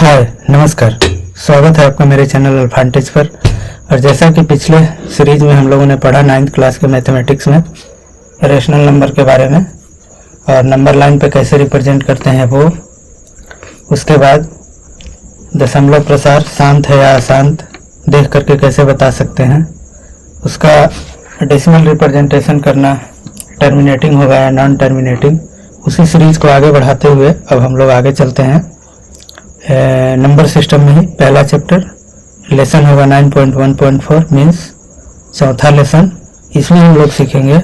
हाय नमस्कार, स्वागत है आपका मेरे चैनल अल्फांटेज पर। और जैसा कि पिछले सीरीज में हम लोगों ने पढ़ा 9th क्लास के मैथमेटिक्स में रेशनल नंबर के बारे में और नंबर लाइन पे कैसे रिप्रेजेंट करते हैं वो, उसके बाद दशमलव प्रसार शांत है या अशांत देख करके कैसे बता सकते हैं, उसका डेसिमल रिप्रेजेंटेशन करना टर्मिनेटिंग होगा या नॉन टर्मिनेटिंग, उसी सीरीज को आगे बढ़ाते हुए अब हम लोग आगे चलते हैं नंबर सिस्टम में ही। पहला चैप्टर लेसन होगा 9.1.4 मीन्स चौथा लेसन। इसमें हम लोग सीखेंगे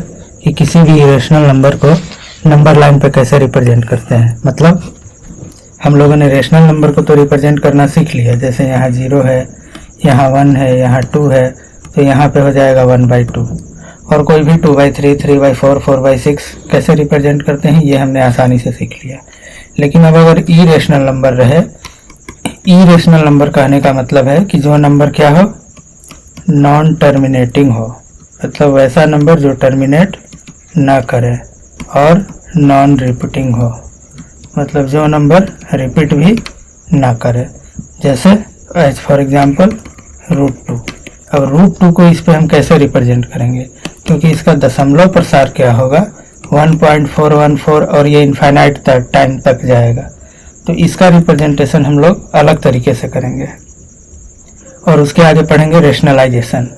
कि किसी भी इरेशनल नंबर को नंबर लाइन पे कैसे रिप्रेजेंट करते हैं। मतलब हम लोगों ने रेशनल नंबर को तो रिप्रेजेंट करना सीख लिया, जैसे यहाँ 0 है, यहाँ 1 है, यहाँ 2 है, तो यहाँ पे हो जाएगा 1/2। और कोई भी 2/3, 3/4, 4/6 कैसे रिप्रेजेंट करते हैं ये हमने आसानी से सीख लिया। लेकिन अब अगर इरेशनल नंबर रहे, इरेशनल नंबर कहने का मतलब है कि जो नंबर क्या हो, नॉन टर्मिनेटिंग हो, मतलब वैसा नंबर जो टर्मिनेट ना करे, और नॉन रिपीटिंग हो, मतलब जो नंबर रिपीट भी ना करे, जैसे एज फॉर एग्जांपल √2। अब √2 को इस पे हम कैसे रिप्रेजेंट करेंगे, क्योंकि इसका दशमलव प्रसार क्या होगा 1.414 और ये इनफाइनाइट टाइम तक जाएगा, तो इसका रिप्रेजेंटेशन हम लोग अलग तरीके से करेंगे। और उसके आगे पढ़ेंगे रेशनलाइजेशन।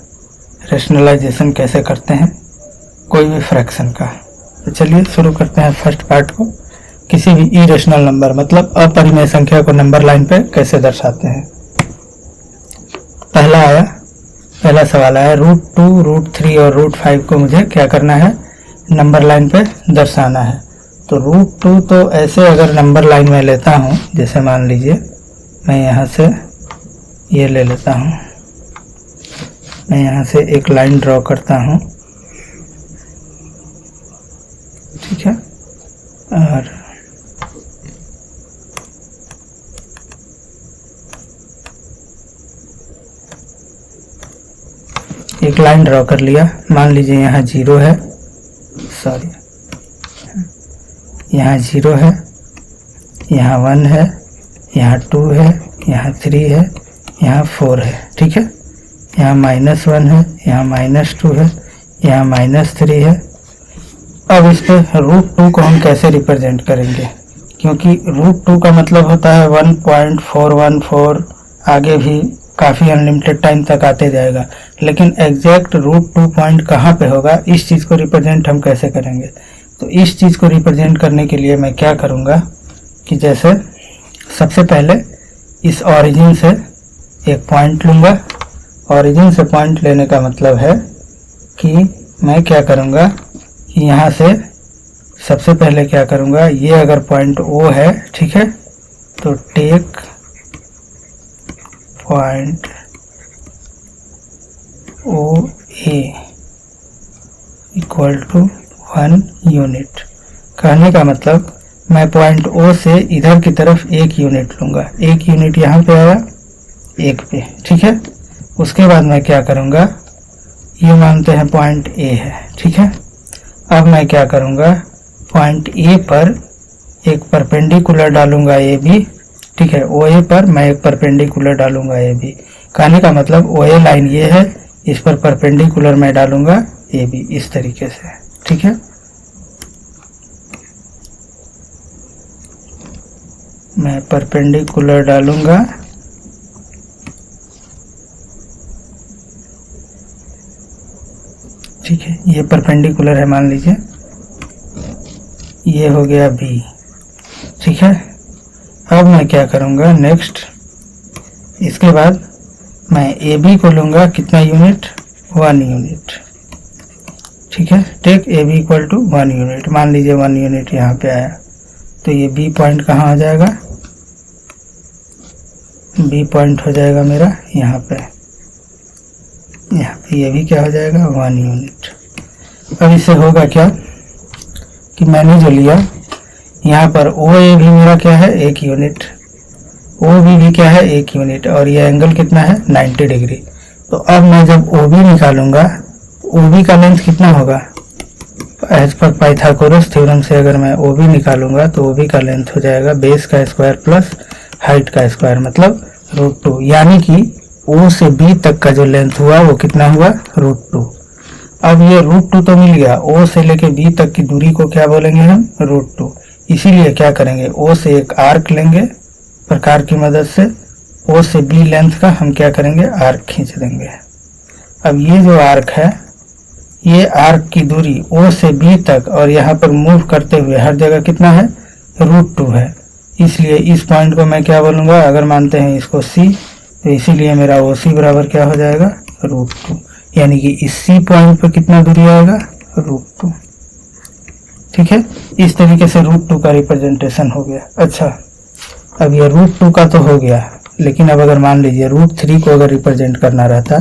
रेशनलाइजेशन कैसे करते हैं कोई भी फ्रैक्शन का। तो चलिए शुरू करते हैं फर्स्ट पार्ट को। किसी भी इरेशनल नंबर मतलब अपरिमेय संख्या को नंबर लाइन पे कैसे दर्शाते हैं। पहला सवाल आया √2, √3 और √5 को मुझे क्या करना है, नंबर लाइन पे दर्शाना है। तो √2 तो ऐसे अगर नंबर लाइन में लेता हूँ, जैसे मान लीजिए मैं यहाँ से ये ले लेता हूँ, मैं यहाँ से एक लाइन ड्रॉ करता हूँ, ठीक है, और एक लाइन ड्रॉ कर लिया। मान लीजिए यहाँ 0 है, सॉरी यहाँ 0 है, यहाँ 1 है, यहाँ 2 है, यहाँ 3 है, यहाँ 4 है, ठीक है, यहाँ -1 है, यहाँ -2 है, यहाँ -3 है। अब इस पे √2 को हम कैसे रिप्रेजेंट करेंगे, क्योंकि √2 का मतलब होता है 1.414, आगे भी काफ़ी अनलिमिटेड टाइम तक आते जाएगा, लेकिन एग्जैक्ट √2 पॉइंट कहाँ पे होगा, इस चीज़ को रिप्रेजेंट हम कैसे करेंगे। तो इस चीज़ को रिप्रेजेंट करने के लिए मैं क्या करूँगा कि जैसे सबसे पहले इस ओरिजिन से एक पॉइंट लूँगा। ओरिजिन से पॉइंट लेने का मतलब है कि मैं क्या करूँगा कि यहाँ से सबसे पहले क्या करूँगा, ये अगर पॉइंट O है, ठीक है, तो take point OA equal to 1 unit. कहने का मतलब मैं पॉइंट O से इधर की तरफ 1 यूनिट लूँगा। 1 यूनिट यहाँ पे आया 1 पे, ठीक है। उसके बाद मैं क्या करूँगा, ये मानते हैं पॉइंट A है, ठीक है। अब मैं क्या करूँगा, पॉइंट A पर एक परपेंडिकुलर डालूँगा AB, ठीक है। OA पर मैं एक परपेंडिकुलर डालूँगा AB। कहने का मतलब OA लाइन ये है, इस पर परपेंडिकुलर मैं डालूँगा AB, इस तरीके से, ठीक है। मैं परपेंडिकुलर डालूँगा ठीक है, ये परपेंडिकुलर है, मान लीजिए ये हो गया B, ठीक है। अब मैं क्या करूँगा नेक्स्ट, इसके बाद मैं AB को लूँगा कितना यूनिट, 1 यूनिट, ठीक है। Take AB equal to 1 unit, मान लीजिए 1 यूनिट यहाँ पे आया, तो ये B पॉइंट कहाँ आ जाएगा, B पॉइंट हो जाएगा मेरा यहाँ पे ये भी क्या हो जाएगा 1 यूनिट। अब इससे होगा क्या कि मैंने जो लिया यहाँ पर OA भी मेरा क्या है 1 यूनिट, OB भी क्या है 1 यूनिट, और ये एंगल कितना है 90 डिग्री। तो अब मैं जब OB निकालूंगा, OB का लेंथ कितना होगा, एज पर पाइथागोरस थ्योरम से अगर मैं OB निकालूंगा तो OB का लेंथ हो जाएगा बेस का स्क्वायर प्लस हाइट का स्क्वायर मतलब √2, यानी कि O से B तक का जो लेंथ हुआ वो कितना हुआ √2। अब ये √2 तो मिल गया, O से लेके B तक की दूरी को क्या बोलेंगे हम √2। इसीलिए क्या करेंगे, O से एक आर्क लेंगे प्रकार की मदद से, O से B लेंथ का हम क्या करेंगे आर्क खींच देंगे। अब ये जो आर्क है, ये आर्क की दूरी O से B तक और यहाँ पर मूव करते हुए हर जगह कितना है √2 है, इसलिए इस पॉइंट को मैं क्या बोलूँगा, अगर मानते हैं इसको C, तो इसीलिए मेरा OC बराबर क्या हो जाएगा √2, यानी कि इस C पॉइंट पर कितना दूरी आएगा √2। ठीक है, इस तरीके से √2 का रिप्रेजेंटेशन हो गया। अच्छा, अब ये √2 का तो हो गया, लेकिन अब अगर मान लीजिए √3 को अगर रिप्रेजेंट करना रहता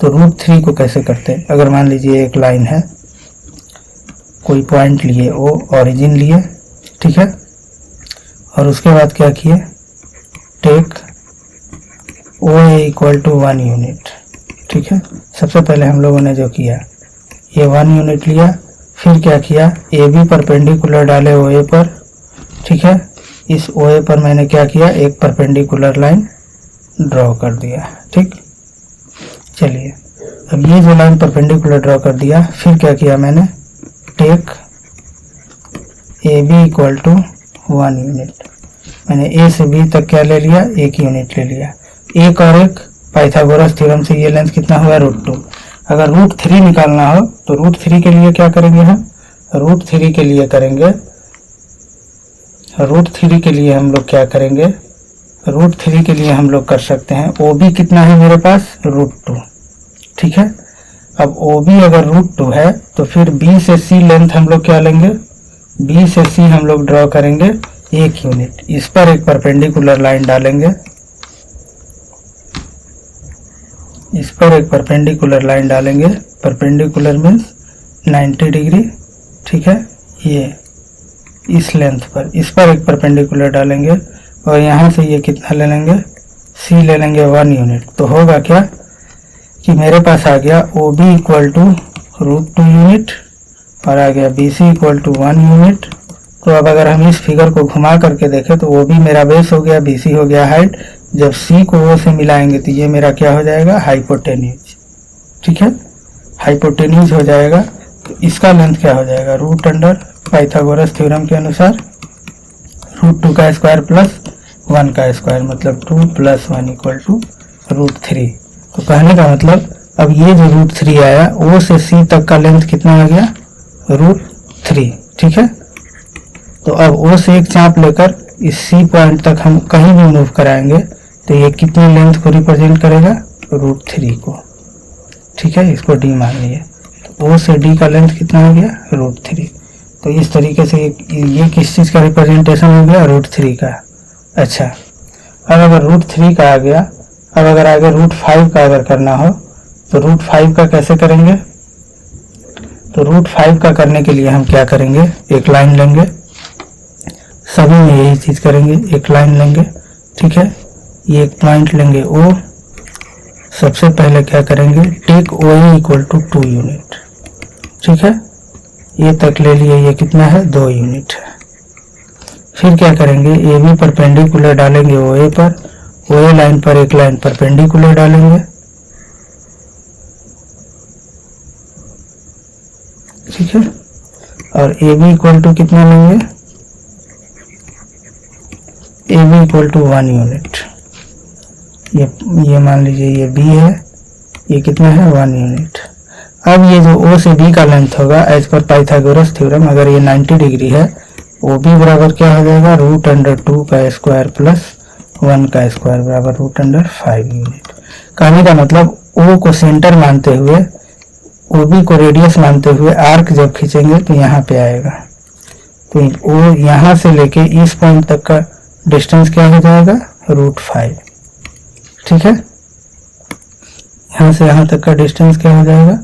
तो √3 को कैसे करते। अगर मान लीजिए एक लाइन है, कोई पॉइंट लिए O, ओरिजिन लिए, ठीक है, और उसके बाद क्या किए, take OA equal to 1 unit. ठीक है, सबसे पहले हम लोगों ने जो किया ये 1 यूनिट लिया, फिर क्या किया, AB परपेंडिकुलर डाले OA पर। ठीक है, इस OA पर मैंने क्या किया, एक परपेंडिकुलर लाइन ड्रॉ कर दिया। ठीक, चलिए अब ये जो लाइन परपेंडिकुलर ड्रॉ कर दिया, फिर क्या किया मैंने, take AB equal to 1 unit. मैंने A से B तक क्या ले लिया, 1 यूनिट ले लिया। एक और एक पाइथागोरस थ्योरम से ये लेंथ कितना हुआ √2। अगर √3 निकालना हो तो √3 के लिए क्या करेंगे हम, √3 के लिए करेंगे, √3 के लिए हम लोग क्या करेंगे, √3 के लिए हम लोग कर सकते हैं, OB कितना है मेरे पास √2। ठीक है, अब OB अगर √2 है तो फिर B से C लेंथ हम लोग क्या लेंगे, B से C हम लोग ड्रॉ करेंगे 1 यूनिट, इस पर एक परपेंडिकुलर लाइन डालेंगे, इस पर एक परपेंडिकुलर लाइन डालेंगे, परपेंडिकुलर मीन्स 90 डिग्री। ठीक है, ये इस लेंथ पर, इस पर एक परपेंडिकुलर डालेंगे और यहाँ से ये कितना ले लेंगे, C ले लेंगे 1 यूनिट। तो होगा क्या कि मेरे पास आ गया OB इक्वल टू √2 यूनिट और आ गया BC इक्वल टू 1 यूनिट। तो अब अगर हम इस फिगर को घुमा करके देखें तो OB मेरा बेस हो गया, BC हो गया हाइट, जब C को O से मिलाएंगे तो ये मेरा क्या हो जाएगा हाइपोटेन्यूज। ठीक है, हाइपोटेन्यूज हो जाएगा, तो इसका लेंथ क्या हो जाएगा, √अंडर पाइथागोरस थ्योरम के अनुसार √2 का स्क्वायर प्लस 1 का स्क्वायर, मतलब 2 + 1 इक्वल टू √3। तो कहने का मतलब अब ये जो √3 आया, O से C तक का लेंथ कितना आ गया √3। ठीक है, तो अब O से एक चाप लेकर इस C पॉइंट तक हम कहीं भी मूव कराएंगे तो ये कितनी लेंथ को रिप्रेजेंट करेगा, √3 को। ठीक है, इसको D मान लिए, तो O से D का लेंथ कितना हो गया √3। तो इस तरीके से ये किस चीज़ का रिप्रेजेंटेशन हो गया, √3 का। अच्छा, अब अगर √3 का आ गया, अब अगर आगे √5 का अगर करना हो तो √5 का कैसे करेंगे, तो √5 का करने के लिए हम क्या करेंगे, एक लाइन लेंगे, सभी में यही चीज़ करेंगे, एक लाइन लेंगे। ठीक है, ये एक पॉइंट लेंगे O, सबसे पहले क्या करेंगे, take OA equal to 2 unit. ठीक है, ये तक ले लिए, ये कितना है 2 यूनिट है। फिर क्या करेंगे, AB परपेंडिकुलर डालेंगे OA पर, OA लाइन पर एक लाइन परपेंडिकुलर डालेंगे। ठीक है, और AB इक्वल टू कितना लेंगे, AB इक्वल टू 1 यूनिट। ये मान लीजिए ये B है, ये कितना है 1 यूनिट। अब ये जो O से B का लेंथ होगा एज पर पाइथागोरस थ्योरम, अगर ये 90 डिग्री है, OB बराबर क्या हो जाएगा, √2 का स्क्वायर प्लस 1 का स्क्वायर बराबर √5 यूनिट। कहने का मतलब O को सेंटर मानते हुए, OB को रेडियस मानते हुए आर्क जब खींचेंगे तो यहाँ पे आएगा, तो O यहाँ से लेके इस पॉइंट तक का डिस्टेंस क्या हो जाएगा, √5। ठीक है, यहाँ से यहाँ तक का डिस्टेंस क्या हो जाएगा,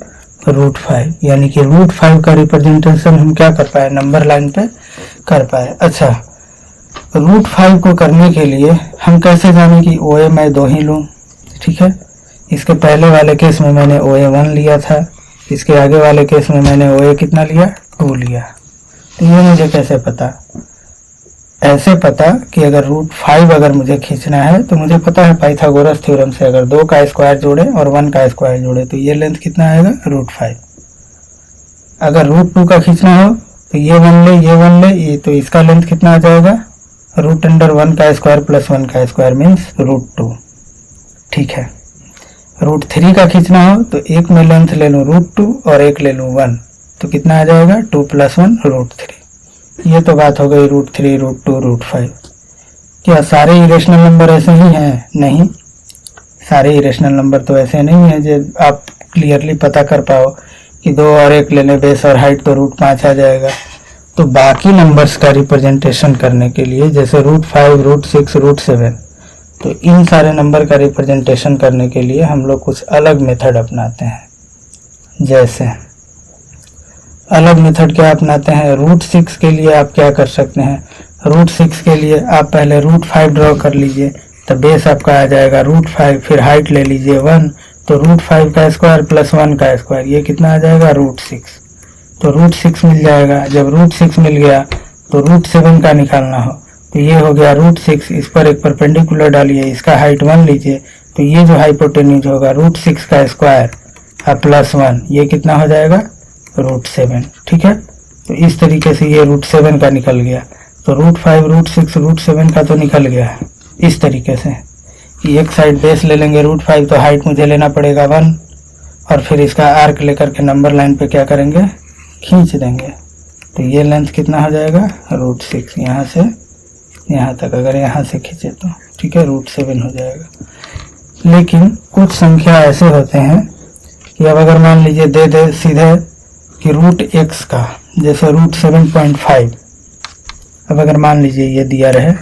√5, यानी कि √5 का रिप्रेजेंटेशन हम क्या कर पाए, नंबर लाइन पे कर पाए। अच्छा, √5 को करने के लिए हम कैसे जाने कि OA मैं 2 ही लूँ। ठीक है, इसके पहले वाले केस में मैंने OA 1 लिया था, इसके आगे वाले केस में मैंने OA कितना लिया, 2 लिया। तो ये मुझे कैसे पता, ऐसे पता कि अगर √5 अगर मुझे खींचना है तो मुझे पता है पाइथागोरस थ्योरम से अगर 2 का स्क्वायर जोड़े और 1 का स्क्वायर जोड़े तो ये लेंथ कितना आएगा √5। अगर √2 का खींचना हो तो ये 1 ले ये 1 ले, ये तो इसका लेंथ कितना आ जाएगा √1 का स्क्वायर प्लस 1 का स्क्वायर मीन्स √2। ठीक है, √3 का खींचना हो तो एक में लेंथ ले लूँ √2 और एक ले लूँ 1, तो कितना आ जाएगा 2 + 1 √3। ये तो बात हो गई √3 √2 √5। क्या सारे इरेशनल नंबर ऐसे ही हैं? नहीं, सारे इरेशनल नंबर तो ऐसे नहीं हैं जो आप क्लियरली पता कर पाओ कि 2 और 1 लेने बेस और हाइट तो √5 आ जाएगा। तो बाकी नंबर्स का रिप्रेजेंटेशन करने के लिए जैसे √5 √6 √7, तो इन सारे नंबर का रिप्रेजेंटेशन करने के लिए हम लोग कुछ अलग मेथड अपनाते हैं। जैसे अलग मेथड क्या अपनाते हैं, √6 के लिए आप क्या कर सकते हैं, √6 के लिए आप पहले √5 ड्रॉ कर लीजिए, तो बेस आपका आ जाएगा √5, फिर हाइट ले लीजिए 1, तो √5 का स्क्वायर प्लस 1 का स्क्वायर, ये कितना आ जाएगा √6, तो √6 मिल जाएगा। जब √6 मिल गया तो √7 का निकालना हो तो ये हो गया √6, इस पर एक परपेंडिकुलर डालिए, इसका हाइट 1 लीजिए, तो ये जो हाइपोटेन्यूज होगा √6 का स्क्वायर और प्लस 1, ये कितना हो जाएगा √7। ठीक है, तो इस तरीके से ये √7 का निकल गया। तो √5 √6 √7 का तो निकल गया है इस तरीके से कि एक साइड बेस ले लेंगे √5, तो हाइट मुझे लेना पड़ेगा 1, और फिर इसका आर्क लेकर के नंबर लाइन पे क्या करेंगे खींच देंगे, तो ये लेंथ कितना हो जाएगा √6, यहाँ से यहाँ तक अगर यहाँ से खींचे तो ठीक है √7 हो जाएगा। लेकिन कुछ संख्या ऐसे होते हैं कि अब अगर मान लीजिए दे सीधे कि √x का जैसे √7.5, अब अगर मान लीजिए ये दिया रहे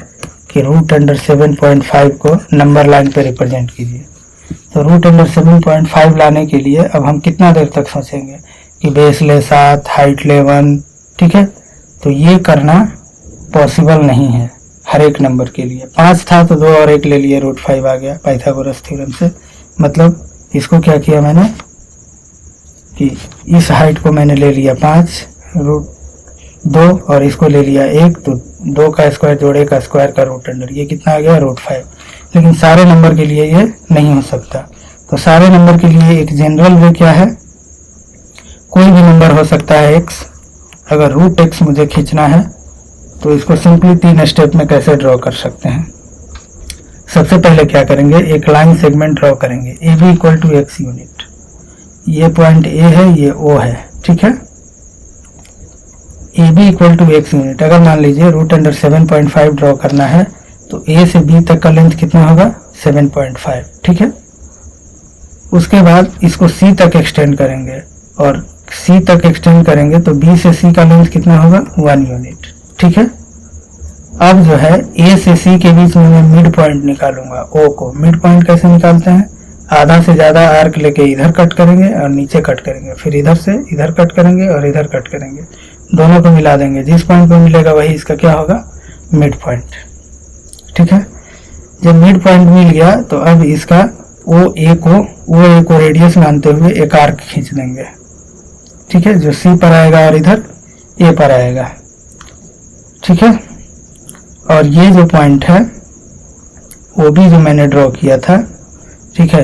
कि √7.5 को नंबर लाइन पे रिप्रेजेंट कीजिए, तो √7.5 लाने के लिए अब हम कितना देर तक सोचेंगे कि बेस ले 7 हाइट ले 1। ठीक है, तो ये करना पॉसिबल नहीं है हर एक नंबर के लिए। 5 था तो 2 और 1 ले लिए, √5 आ गया पाइथागोरस थ्योरम से। मतलब इसको क्या किया मैंने कि इस हाइट को मैंने ले लिया 5 √2 और इसको ले लिया 1, तो 2 का स्क्वायर जोड़े का स्क्वायर का √, ये कितना आ गया √5। लेकिन सारे नंबर के लिए ये नहीं हो सकता, तो सारे नंबर के लिए एक जनरल वे क्या है, कोई भी नंबर हो सकता है x, अगर √x मुझे खींचना है तो इसको सिंपली 3 स्टेप में कैसे ड्रॉ कर सकते हैं। सबसे पहले क्या करेंगे, एक लाइन सेगमेंट ड्रॉ करेंगे, AB = x यूनिट, ये पॉइंट A है ये O है। ठीक है, AB = x यूनिट। अगर मान लीजिए √7.5 ड्रॉ करना है तो A से B तक का लेंथ कितना होगा 7.5। ठीक है, उसके बाद इसको C तक एक्सटेंड करेंगे और C तक एक्सटेंड करेंगे तो B से C का लेंथ कितना होगा 1 यूनिट। ठीक है, अब जो है A से C के बीच में मैं मिड पॉइंट निकालूंगा O को। मिड पॉइंट कैसे निकालते हैं, आधा से ज्यादा आर्क लेके इधर कट करेंगे और नीचे कट करेंगे, फिर इधर से इधर कट करेंगे और इधर कट करेंगे, दोनों को मिला देंगे, जिस पॉइंट पे मिलेगा वही इसका क्या होगा मिड पॉइंट। ठीक है, जब मिड पॉइंट मिल गया तो अब इसका OA को रेडियस मानते हुए एक आर्क खींच देंगे। ठीक है, जो C पर आएगा और इधर A पर आएगा। ठीक है, और ये जो पॉइंट है OB जो मैंने ड्रॉ किया था, ठीक है,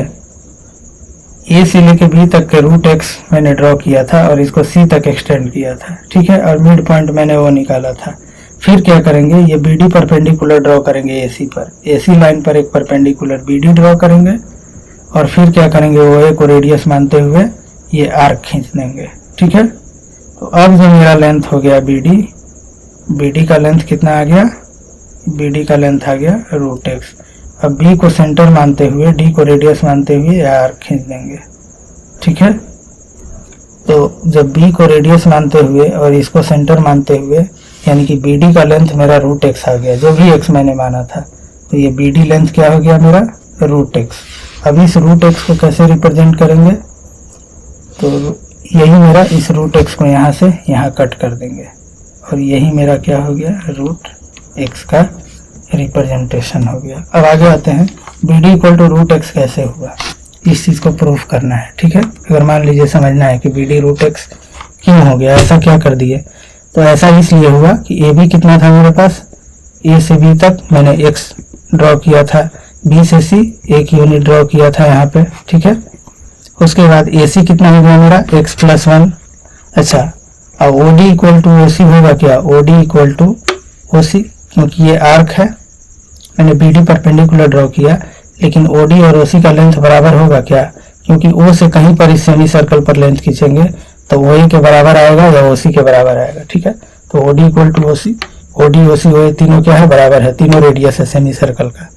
A से लेके B तक के √x मैंने ड्रॉ किया था और इसको C तक एक्सटेंड किया था। ठीक है, और मिड पॉइंट मैंने वो निकाला था। फिर क्या करेंगे, ये BD परपेंडिकुलर ड्रॉ करेंगे AC पर, AC लाइन पर एक परपेंडिकुलर BD ड्रॉ करेंगे और फिर क्या करेंगे, OA को रेडियस मानते हुए ये आर्क खींच देंगे। ठीक है, तो अब जो मेरा लेंथ हो गया BD का लेंथ कितना आ गया, BD का लेंथ आ गया √x। अब B को सेंटर मानते हुए, D को रेडियस मानते हुए आर्क खींच देंगे। ठीक है, तो जब B को रेडियस मानते हुए और इसको सेंटर मानते हुए, यानी कि BD का लेंथ मेरा √x आ गया, जो भी x मैंने माना था, तो ये BD लेंथ क्या हो गया मेरा √x। अब इस √x को कैसे रिप्रेजेंट करेंगे, तो यही मेरा इस √x को यहाँ से यहाँ कट कर देंगे और यही मेरा क्या हो गया √x का रिप्रेजेंटेशन हो गया। अब आगे आते हैं, BD = √x कैसे हुआ, इस चीज को प्रूफ करना है। ठीक है, अगर मान लीजिए समझना है कि BD √x क्यों हो गया, ऐसा क्या कर दिए, तो ऐसा इसलिए हुआ कि AB कितना था मेरे पास, ए से बी तक मैंने एक्स ड्रॉ किया था, बी से सी एक यूनिट ड्रॉ किया था यहाँ पे, ठीक है। उसके बाद ए सी कितना हो गया मेरा एक्स प्लस 1। अच्छा, अब O D equal to O C होगा क्या, O D equal to O C, क्योंकि ये आर्क है, मैंने बी डी परपेंडिकुलर ड्रॉ किया, लेकिन ओ डी और ओ सी का लेंथ बराबर होगा क्या, क्योंकि ओ से कहीं पर इस सेमी सर्कल पर लेंथ खींचेंगे तो ओ ए के बराबर आएगा या ओ सी के बराबर आएगा, ठीक है। तो O D equal to O C, O D O C O A तीनों क्या है, बराबर है, तीनों रेडियस है सेमी सर्कल का।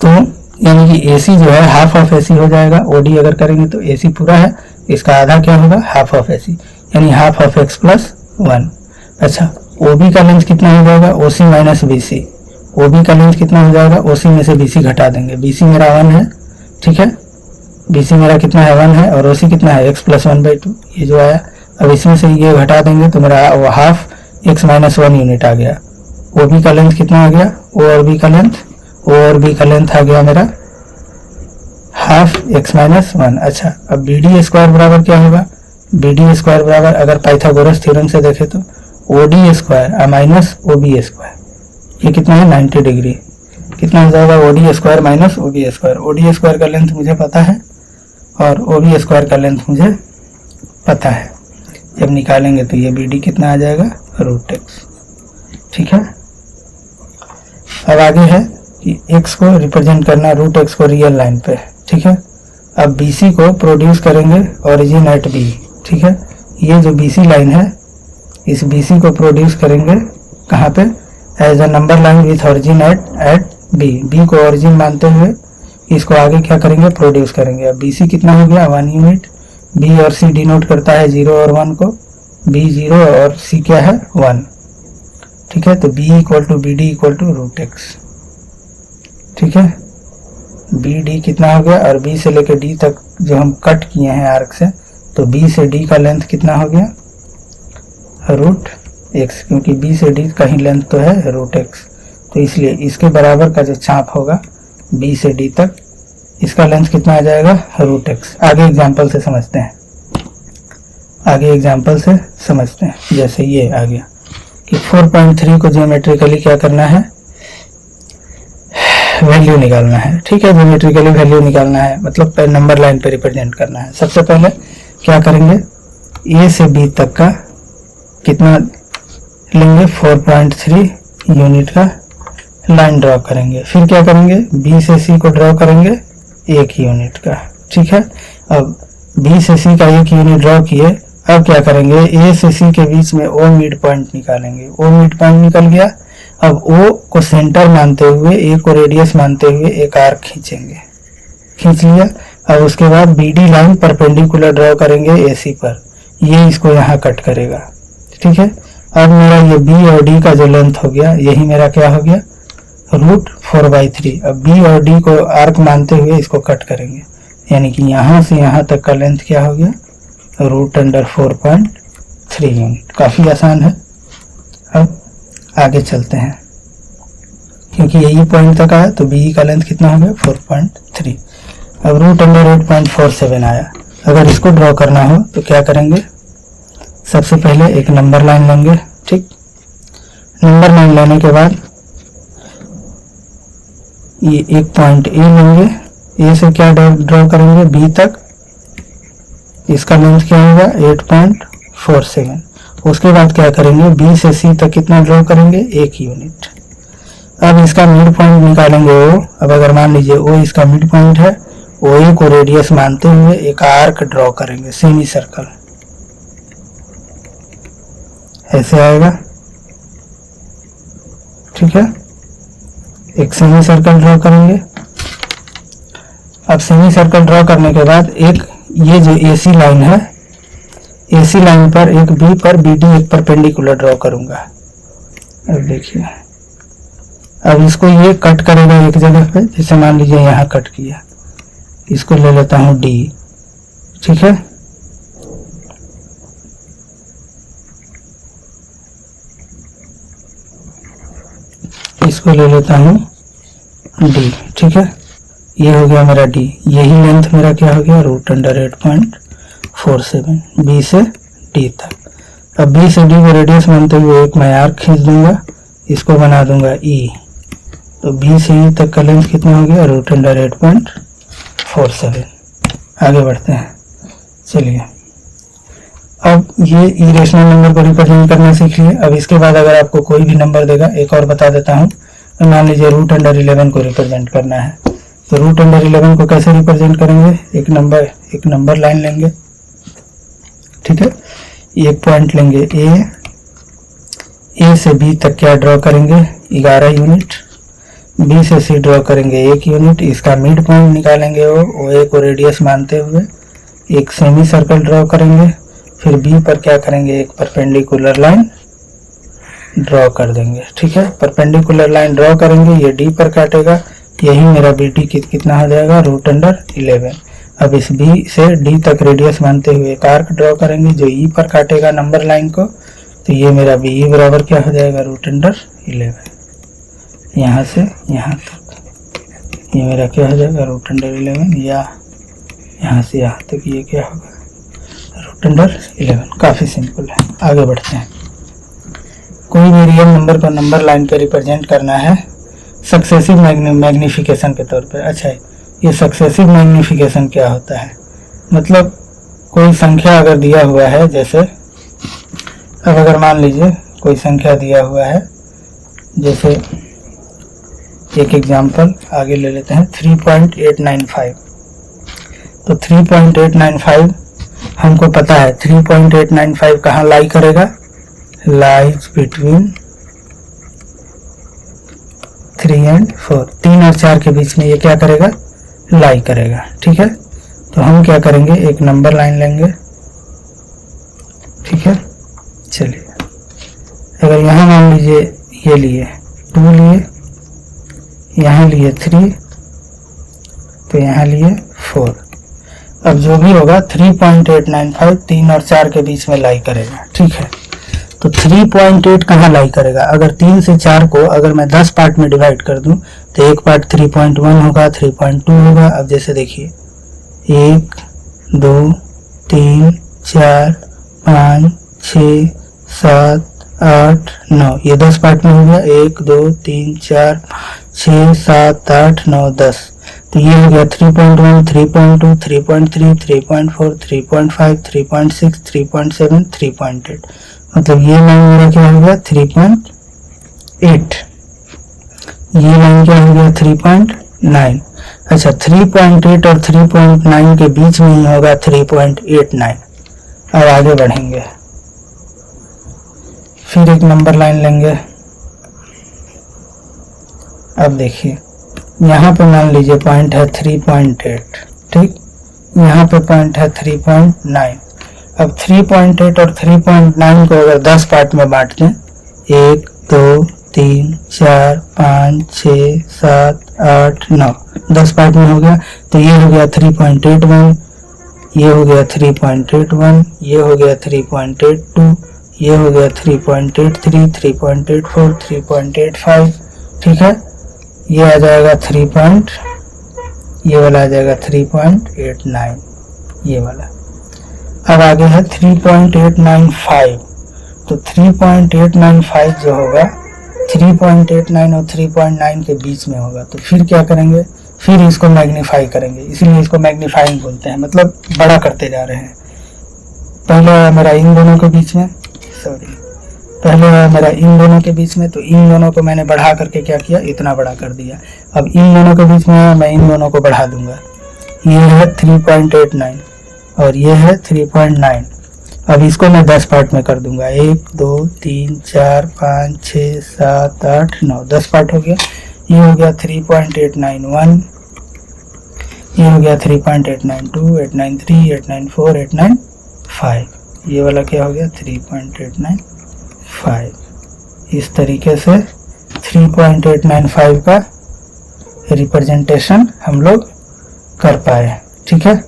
तो यानी कि ए सी जो है हाफ ऑफ ए सी हो जाएगा, ओ डी अगर करेंगे तो ए सी पूरा है, इसका आधा क्या होगा, हाफ ऑफ ए सी, यानी हाफ ऑफ एक्स प्लस 1। अच्छा, ओ बी का लेंथ कितना हो जाएगा, O C minus B C, O B का लेंथ कितना हो जाएगा, ओ सी में से बी सी घटा देंगे, बी सी मेरा 1 है, ठीक है, बी सी मेरा कितना है 1 है, और ओ सी कितना है एक्स प्लस 1/2, ये जो आया। अब इसमें से ये घटा देंगे तो मेरा वो हाफ एक्स माइनस 1 यूनिट आ गया। ओ बी का लेंथ कितना आ गया, ओ और बी का लेंथ, ओ और बी का लेंथ आ गया मेरा हाफ एक्स माइनस 1। अच्छा, अब बी डी स्क्वायर बराबर क्या होगा, बी डी स्क्वायर बराबर अगर पाइथागोरस थ्योरम से देखे तो O D square minus O B square, ये कितना है 90 डिग्री, कितना हो जाएगा O D square minus O B square. O D square का लेंथ मुझे पता है और ओ बी स्क्वायर का लेंथ मुझे पता है, जब निकालेंगे तो ये बी डी कितना आ जाएगा, रूट एक्स, ठीक है। अब आगे है कि x को रिप्रेजेंट करना रूट एक्स को रियल लाइन पे, ठीक है। अब BC को प्रोड्यूस करेंगे ओरिजिन एट B, ठीक है। ये जो BC लाइन है, इस BC को प्रोड्यूस करेंगे कहाँ पे, as a number line with origin at B, B को ओरिजिन मानते हुए इसको आगे क्या करेंगे, प्रोड्यूस करेंगे। अब BC कितना हो गया 1 यूनिट, B और C डिनोट करता है 0 और 1 को, B 0 और C क्या है 1, ठीक है। तो B equal to B D equal to root x, ठीक है। बी डी कितना हो गया, और B से लेकर D तक जो हम कट किए हैं आर्क से, तो B से D का लेंथ कितना हो गया, रूट एक्स, क्योंकि B से D का ही लेंथ तो है रूट एक्स, तो इसलिए इसके बराबर का जो चाप होगा B से D तक, इसका लेंथ कितना आ जाएगा, रूट एक्स। आगे एग्जाम्पल से समझते हैं, आगे एग्जाम्पल से समझते हैं। जैसे ये आ गया कि 4.3 को ज्योमेट्रिकली क्या करना है, वैल्यू निकालना है, ठीक है। ज्योमेट्रिकली वैल्यू निकालना है मतलब नंबर लाइन पे रिप्रेजेंट करना है। सबसे पहले क्या करेंगे, ए से बी तक का कितना लेंगे, 4.3 यूनिट का लाइन ड्रॉ करेंगे। फिर क्या करेंगे, बी से सी को ड्रॉ करेंगे 1 यूनिट का, ठीक है। अब बी से सी का 1 यूनिट ड्रॉ किए, अब क्या करेंगे, ए से सी के बीच में ओ मिड पॉइंट निकालेंगे। ओ मिड पॉइंट निकल गया, अब ओ को सेंटर मानते हुए, ए को रेडियस मानते हुए एक आर्क खींचेंगे, खींच लिया। अब उसके बाद B D line perpendicular draw करेंगे ए सी पर, ये इसको यहाँ कट करेगा, ठीक है। अब मेरा ये बी और डी का जो लेंथ हो गया, यही मेरा क्या हो गया, रूट 4/3। अब बी और डी को आर्क मानते हुए इसको कट करेंगे, यानी कि यहाँ से यहाँ तक का लेंथ क्या हो गया, रूट अंडर 4.3 यूनिट। काफी आसान है। अब आगे चलते हैं, क्योंकि यही पॉइंट तक आया तो बी का लेंथ कितना हो गया 4.3। अब रूट अंडर 8.47 आया। अगर इसको ड्रॉ करना हो तो क्या करेंगे, सबसे पहले एक नंबर लाइन लेंगे, ठीक। नंबर लाइन लेने के बाद ये एक पॉइंट ए लेंगे, ए से क्या ड्रॉ करेंगे बी तक, इसका लेंथ क्या होगा 8.47। उसके बाद क्या करेंगे, बी से सी तक कितना ड्रॉ करेंगे 1 यूनिट। अब इसका मिड पॉइंट निकालेंगे ओ। अब अगर मान लीजिए ओ इसका मिड पॉइंट है, ओ ए को रेडियस मानते हुए एक आर्क ड्रॉ करेंगे, सेमी सर्कल, ऐसे आएगा, ठीक है। एक सेमी सर्कल ड्रॉ करेंगे। अब सेमी सर्कल ड्रॉ करने के बाद एक ये जो एसी लाइन है, एसी लाइन पर एक बी पर बी डी एक परपेंडिकुलर ड्रॉ करूंगा। अब देखिए, अब इसको ये कट करेगा एक जगह पे, जैसे मान लीजिए यहाँ कट किया, इसको ले लेता हूँ डी, ठीक है। इसको ले लेता हूँ डी, ठीक है। ये हो गया मेरा डी, यही लेंथ मेरा क्या हो गया, रूट अंडर 8.47 बी से डी तक। अब बी से डी को रेडियस मानते हुए एक मैं आर्क खींच दूंगा, इसको बना दूंगा ई, तो बी से ई तक का लेंथ कितना हो गया, रूट अंडर 8.47। आगे बढ़ते हैं। चलिए अब ये इरेशनल नंबर को रिप्रेजेंट करना सीख लिए। अब इसके बाद अगर आपको कोई भी नंबर देगा, एक और बता देता हूँ, तो मान लीजिए रूट अंडर 11 को रिप्रेजेंट करना है, तो रूट अंडर 11 को कैसे रिप्रेजेंट करेंगे, एक नंबर लाइन लेंगे, ठीक है, एक पॉइंट लेंगे ए से बी तक क्या ड्रॉ करेंगे 11 यूनिट, बी से सी ड्रॉ करेंगे 1 यूनिट, इसका मिड पॉइंट निकालेंगे, वो ए को रेडियस मानते हुए एक सेमी सर्कल ड्रॉ करेंगे, फिर बी पर क्या करेंगे, एक परपेंडिकुलर लाइन ड्रॉ कर देंगे, ठीक है, परपेंडिकुलर लाइन ड्रॉ करेंगे, ये डी पर काटेगा, यही मेरा बी डी कितना हो जाएगा, रूट अंडर 11। अब इस बी से डी तक रेडियस मानते हुए एक आर्क ड्रॉ करेंगे जो ई पर काटेगा नंबर लाइन को, तो ये मेरा बी ई बराबर क्या हो जाएगा, रूट अंडर 11। यहाँ से यहाँ तक ये मेरा क्या हो जाएगा, रूट अंडर 11, या यहाँ से यहाँ तक ये क्या होगा, रूट अंडर 11। काफ़ी सिंपल है। आगे बढ़ते हैं। कोई भी रियल नंबर को नंबर लाइन पे रिप्रेजेंट करना है सक्सेसिव मैग्निफिकेशन के तौर पर। अच्छा, ये सक्सेसिव मैग्निफिकेशन क्या होता है, मतलब कोई संख्या अगर दिया हुआ है, जैसे अब अगर मान लीजिए कोई संख्या दिया हुआ है, जैसे एक एग्जांपल आगे ले लेते हैं 3.895, तो 3.895 हमको पता है 3.895 कहाँ लाई करेगा, लाइज बिटवीन 3 और 4, 3 और 4 के बीच में ये क्या करेगा, लाई करेगा, ठीक है। तो हम क्या करेंगे, एक नंबर लाइन लेंगे, ठीक है। चलिए अगर यहाँ मान लीजिए ये लिए 2 लिए, यहाँ लिए 3, तो यहाँ लिए 4, अब जो भी होगा 3.895 3 और 4 के बीच में लाई करेगा, ठीक है। तो 3.8 कहाँ लाई करेगा, अगर 3 से 4 को अगर मैं 10 पार्ट में डिवाइड कर दूं तो एक पार्ट 3.1 होगा, 3.2 होगा। अब जैसे देखिए 1 2 3 4 5 6 7 8 9, ये 10 पार्ट में हो गया, 1 2 3 4 6 7 8 9 10। तो ये हो गया 3.1 3.2 3.3 3.4 3.5 3.6 3.7 3.8, मतलब ये लाइन मेरा क्या हो गया 3.8, ये लाइन क्या हो गया 3.9। अच्छा, 3.8 और 3.9 के बीच में ही होगा 3.89। अब आगे बढ़ेंगे, फिर एक नंबर लाइन लेंगे। अब देखिए यहाँ पे मान लीजिए पॉइंट है 3.8, ठीक, यहाँ पे पॉइंट है 3.9। अब 3.8 और 3.9 को अगर 10 पार्ट में बांट दें, 1 2 3 4 5 6 7 8 9, 10 पार्ट में हो गया, तो ये हो गया 3.81, ये हो गया 3.81, ये हो गया 3.82, ये हो गया 3.83 3.84 3.85, ठीक है। ये आ जाएगा ये वाला आ जाएगा 3.89, ये वाला। अब आगे है 3.895, तो 3.895 जो होगा 3.89 और 3.9 के बीच में होगा, तो फिर क्या करेंगे, फिर इसको मैग्नीफाई करेंगे, इसीलिए इसको मैग्नीफाइंग बोलते हैं, मतलब बड़ा करते जा रहे हैं। पहले मेरा इन दोनों के बीच में, पहले मेरा इन दोनों के बीच में, तो इन दोनों को मैंने बढ़ा करके क्या किया, इतना बड़ा कर दिया। अब इन दोनों के बीच में मैं इन दोनों को बढ़ा दूंगा, ये है 3.89 और ये है 3.9। अब इसको मैं 10 पार्ट में कर दूंगा, 1 2 3 4 5 6 7 8 9, 10 पार्ट हो गया। ये हो गया 3.891, ये हो गया 3.892 893 894 895, ये वाला क्या हो गया 3.895। इस तरीके से 3.895 का रिप्रेजेंटेशन हम लोग कर पाए, ठीक है।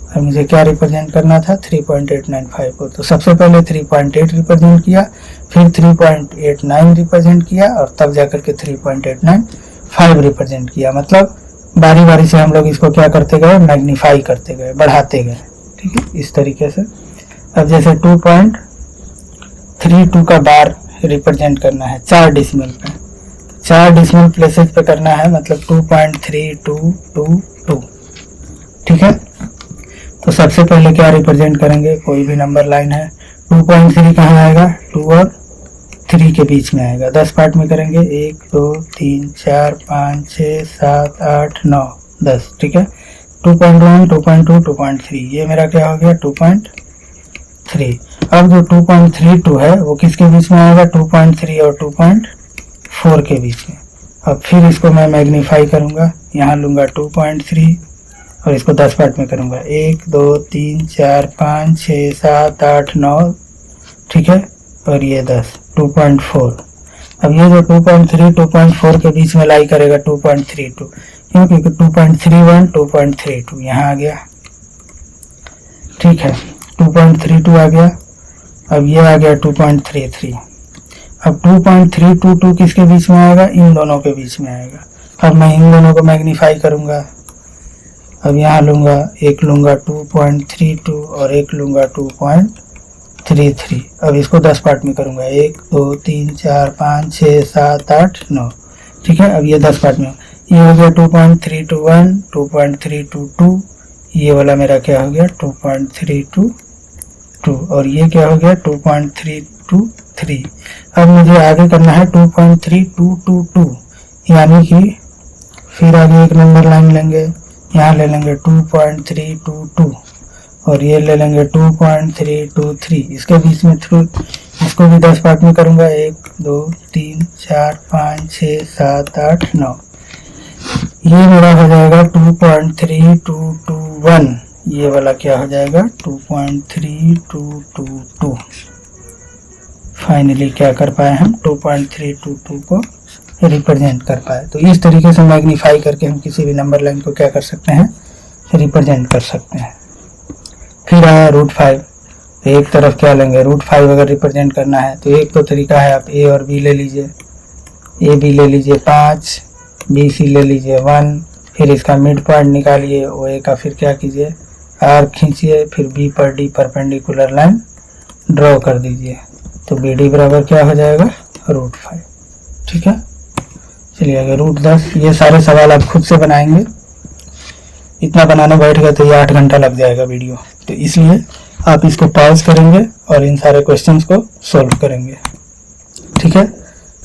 अब मुझे क्या रिप्रेजेंट करना था 3.895 को, तो सबसे पहले 3.8 रिप्रेजेंट किया, फिर 3.89 रिप्रेजेंट किया और तब जाकर के 3.895 रिप्रेजेंट किया। मतलब बारी बारी से हम लोग इसको क्या करते गए, मैग्नीफाई करते गए, बढ़ाते गए, ठीक है, इस तरीके से। अब जैसे 2.32 का बार रिप्रेजेंट करना है 4 डिसिमल पे, 4 डिसिमल प्लेसेस पे करना है, मतलब 2.3222। ठीक है, तो सबसे पहले क्या रिप्रेजेंट करेंगे, कोई भी नंबर लाइन है, 2.3 कहाँ आएगा, 2 और 3 के बीच में आएगा। 10 पार्ट में करेंगे, 1 2 3 4 5 6 7 8 9 10। ठीक है, 2.1 2.2 2.3, ये मेरा क्या हो गया 2.3। अब जो 2.32 है वो किसके बीच में आएगा, 2.3 और 2.4 के बीच में। अब फिर इसको मैं मैग्नीफाई करूंगा, यहाँ लूंगा 2.3 और इसको 10 पार्ट में करूंगा, 1 2 3 4 5 6 7 8 9। ठीक है, और ये 10, 2.4। अब ये जो 2.3 2.4 के बीच में लाई करेगा 2.32, क्योंकि 2.31 2.32 यहाँ आ गया। ठीक है, 2.32 आ गया। अब ये आ गया 2.33। अब 2.322 किसके बीच में आएगा, इन दोनों के बीच में आएगा। अब मैं इन दोनों को मैग्नीफाई करूंगा, अब यहाँ लूंगा, एक लूंगा 2.32 और एक लूंगा 2.33। अब इसको 10 पार्ट में करूंगा, 1 2 3 4 5 6 7 8 9। ठीक है, अब ये 10 पार्ट में, ये हो गया 2.321 2.322, ये वाला मेरा क्या हो गया 2.322 और ये क्या हो गया 2.323। अब मुझे आगे करना है 2.3222, यानी कि फिर आगे एक नंबर लाइन लेंगे, यहाँ ले लेंगे 2.322 और ये ले लेंगे 2.323, इसके बीच में थ्रू, इसको भी 10 पार्ट में करूँगा, 1 2 3 4 5 6 7 8 9। ये मेरा हो जाएगा 2.3221, ये वाला क्या हो जाएगा 2.3222। फाइनली क्या कर पाए हम, 2.322 को रिप्रेजेंट कर पाए। तो इस तरीके से मैग्नीफाई करके हम किसी भी नंबर लाइन को क्या कर सकते हैं, रिप्रेजेंट कर सकते हैं। फिर आया √5, तो एक तरफ क्या लेंगे, √5 अगर रिप्रेजेंट करना है तो एक तो तरीका है, आप ए और बी ले लीजिए, ए बी ले लीजिए 5, बी सी ले लीजिए 1, फिर इसका मिड पॉइंट निकालिए, ओ ए का फिर क्या कीजिए, आर खींचिए, फिर बी पर डी परपेंडिकुलर लाइन ड्रॉ कर दीजिए, तो बी डी बराबर क्या हो जाएगा √5। ठीक है, चलिए आगे √10। ये सारे सवाल आप खुद से बनाएंगे, इतना बनाने बैठ गए तो ये 8 घंटा लग जाएगा वीडियो, तो इसलिए आप इसको पॉज करेंगे और इन सारे क्वेश्चंस को सॉल्व करेंगे। ठीक है,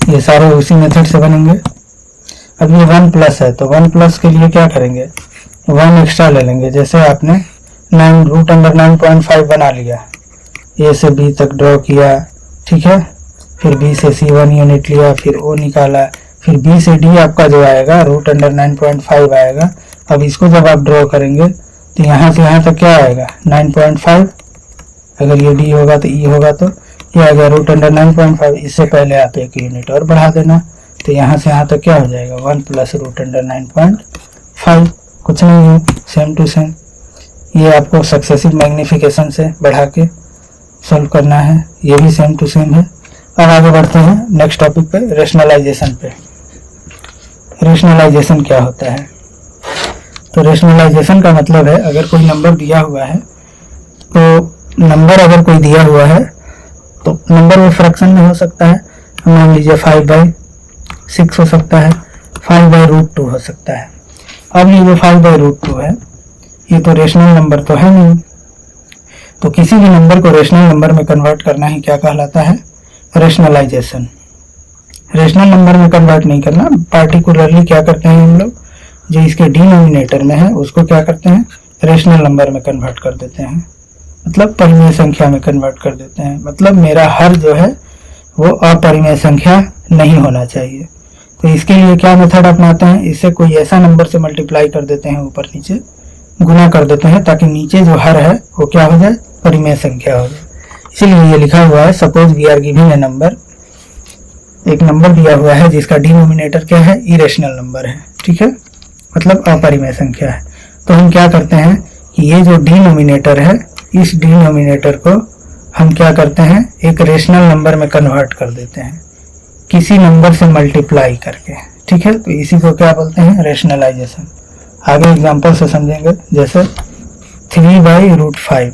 ये सारे उसी मेथड से बनेंगे। अब ये 1+ है, तो 1+ के लिए क्या करेंगे, 1 एक्स्ट्रा ले लेंगे। जैसे आपने √9.5 बना लिया, ए से बी तक ड्रॉ किया, ठीक है, फिर बी से सी 1 यूनिट लिया, फिर ओ निकाला, फिर बी से डी आपका जो आएगा √9.5 आएगा। अब इसको जब आप ड्रॉ करेंगे तो यहाँ से यहाँ तक क्या आएगा 9.5, अगर ये डी होगा तो ई होगा, तो ये आ गया √9.5। इससे पहले आप एक यूनिट और बढ़ा देना, तो यहाँ से यहाँ तक क्या हो जाएगा 1 + √9.5, कुछ नहीं है, सेम टू सेम। ये आपको सक्सेसिव मैग्निफिकेशन से बढ़ा के सॉल्व करना है, ये भी सेम टू सेम है। अब आगे बढ़ते हैं नेक्स्ट टॉपिक पे, रेशनलाइजेशन पे। रेशनलाइजेशन क्या होता है, तो रेशनलाइजेशन का मतलब है अगर कोई नंबर दिया हुआ है, तो नंबर अगर कोई दिया हुआ है तो नंबर वो फ्रैक्शन में हो सकता है, मान लीजिए 5/6 हो सकता है, 5/√2 हो सकता है। अब ये जो 5/√2 है ये तो रेशनल नंबर तो है नहीं, तो किसी भी नंबर को रेशनल नंबर में कन्वर्ट करना ही क्या कहलाता है, रेशनलाइजेशन। रेशनल नंबर में कन्वर्ट नहीं करना, पार्टिकुलरली क्या करते हैं हम लोग, जो इसके डिनोमिनेटर में है उसको क्या करते हैं, रेशनल नंबर में कन्वर्ट कर देते हैं, मतलब परिमेय संख्या में कन्वर्ट कर देते हैं। मतलब मेरा हर जो है वो अपरिमेय संख्या नहीं होना चाहिए। तो इसके लिए क्या मेथड अपनाते हैं, इससे कोई ऐसा नंबर से मल्टीप्लाई कर देते हैं, ऊपर नीचे गुना कर देते हैं, ताकि नीचे जो हर है वो क्या हो जाए, परिमेय संख्या हो जाए। इसीलिए ये लिखा हुआ है, suppose we are giving a number, एक नंबर दिया हुआ है जिसका डिनोमिनेटर क्या है, इरेशनल नंबर है, ठीक है, मतलब अपरिमेय संख्या है। तो हम क्या करते हैं कि ये जो डिनोमिनेटर है, इस डिनोमिनेटर को हम क्या करते हैं, एक रेशनल नंबर में कन्वर्ट कर देते हैं, किसी नंबर से मल्टीप्लाई करके, ठीक है। तो इसी को क्या बोलते हैं, रेशनलाइजेशन। आगे एग्जांपल से समझेंगे, जैसे 3/√5,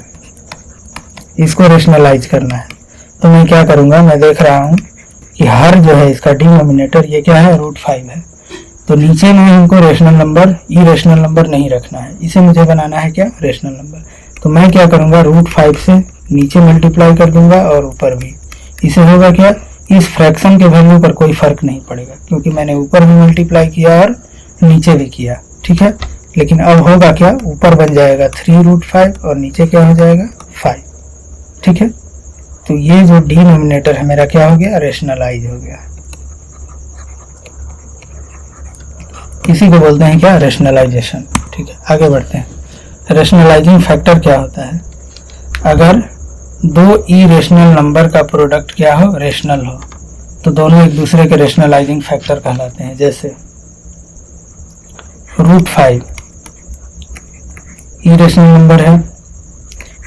इसको रेशनलाइज करना है। तो मैं क्या करूंगा, मैं देख रहा हूँ कि हर जो है इसका डिनोमिनेटर ये क्या है, √5 है। तो नीचे में हमको रेशनल नंबर, इरेशनल नंबर नहीं रखना है, इसे मुझे बनाना है क्या, रेशनल नंबर। तो मैं क्या करूंगा, √5 से नीचे मल्टीप्लाई कर दूंगा और ऊपर भी। इसे होगा क्या, इस फ्रैक्शन के वैल्यू पर कोई फर्क नहीं पड़ेगा, क्योंकि मैंने ऊपर भी मल्टीप्लाई किया और नीचे भी किया, ठीक है। लेकिन अब होगा क्या, ऊपर बन जाएगा 3√5 और नीचे क्या हो जाएगा 5, ठीक है। तो ये जो डिनोमिनेटर है मेरा क्या हो गया, रेशनलाइज हो गया। इसी को बोलते हैं क्या, रेशनलाइजेशन, ठीक है। आगे बढ़ते हैं। रेशनलाइजिंग फैक्टर क्या होता है, अगर दो इरेशनल नंबर का प्रोडक्ट क्या हो, रेशनल हो, तो दोनों एक दूसरे के रेशनलाइजिंग फैक्टर कहलाते हैं। जैसे √5 इरेशनल नंबर है,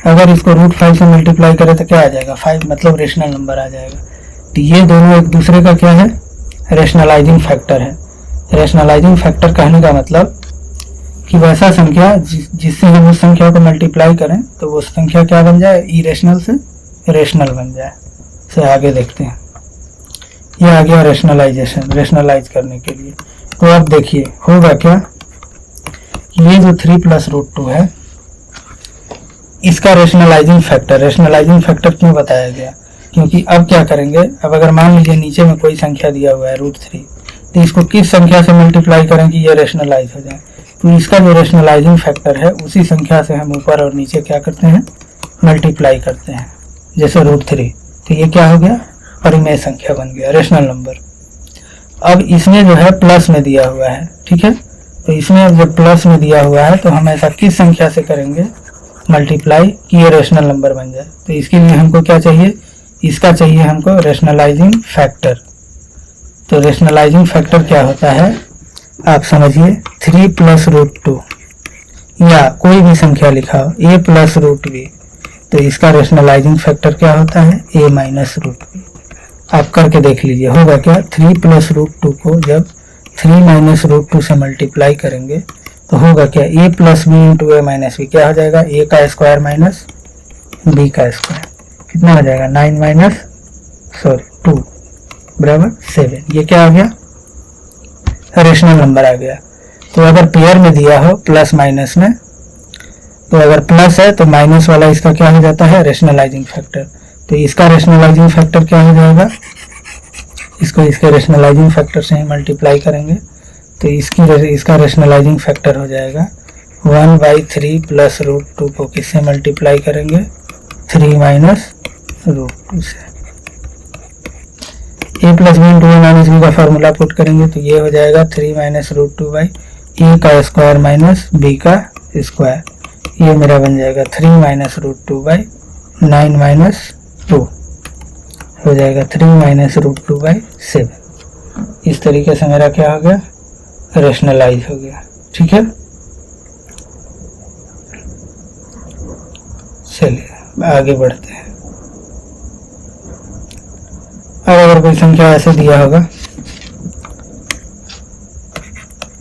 अगर इसको √5 से मल्टीप्लाई करें तो क्या आ जाएगा, 5, मतलब रेशनल नंबर आ जाएगा। तो ये दोनों एक दूसरे का क्या है, रेशनलाइजिंग फैक्टर है। रेशनलाइजिंग फैक्टर कहने का मतलब कि वैसा संख्या जिससे हम उस संख्या को मल्टीप्लाई करें तो वो संख्या क्या बन जाए, इरेशनल से रेशनल बन जाए। से आगे देखते हैं, ये आ गया रेशनलाइजेशन, रेशनलाइज करने के लिए। तो अब देखिए होगा क्या, ये जो 3 + √2 है इसका रेशनलाइजिंग फैक्टर क्यों बताया गया, क्योंकि अब क्या करेंगे, अब अगर मान लीजिए नीचे में कोई संख्या दिया हुआ है √3, तो इसको किस संख्या से मल्टीप्लाई करें कि ये रेशनलाइज हो जाए। तो इसका जो रेशनलाइजिंग फैक्टर है उसी संख्या से हम ऊपर और नीचे क्या करते हैं, मल्टीप्लाई करते हैं। जैसे √3, तो ये क्या हो गया, परिमेय संख्या बन गया, रेशनल नंबर। अब इसमें जो है प्लस में दिया हुआ है, ठीक है। तो इसमें जब प्लस में दिया हुआ है तो हम ऐसा किस संख्या से करेंगे मल्टीप्लाई कि ये रेशनल नंबर बन जाए। तो इसके लिए हमको क्या चाहिए, इसका चाहिए हमको रेशनलाइजिंग फैक्टर। तो रेशनलाइजिंग फैक्टर क्या होता है, आप समझिए, 3 + √2 या कोई भी संख्या लिखा हो, a + √b, तो इसका रेशनलाइजिंग फैक्टर क्या होता है, a - √b। आप करके देख लीजिए होगा क्या, 3 + √2 को जब 3 - √2 से मल्टीप्लाई करेंगे तो होगा क्या, a + b × a - b क्या हो जाएगा, a का स्क्वायर माइनस b का स्क्वायर, कितना हो जाएगा 2 बराबर 7। ये क्या आ गया, रेशनल नंबर आ गया। तो अगर पेयर में दिया हो प्लस माइनस में, तो अगर प्लस है तो माइनस वाला इसका क्या हो जाता है, रेशनलाइजिंग फैक्टर। तो इसका रेशनलाइजिंग फैक्टर क्या हो जाएगा, इसको इसके रेशनलाइजिंग फैक्टर से ही मल्टीप्लाई करेंगे तो इसका रेशनलाइजिंग फैक्टर हो जाएगा 1/3 + √2 को किससे मल्टीप्लाई करेंगे, 3 - √2 से। a + b × a - b का फार्मूला पुट करेंगे तो ये हो जाएगा 3 - √2 a का स्क्वायर माइनस b का स्क्वायर। ये मेरा बन जाएगा 3 - √2 9 - 2 हो जाएगा 3 - √2 7। इस तरीके से मेरा क्या हो गया, रेशनलाइज हो गया, ठीक है। चलिए आगे बढ़ते हैं। अब अगर कोई संख्या ऐसे दिया होगा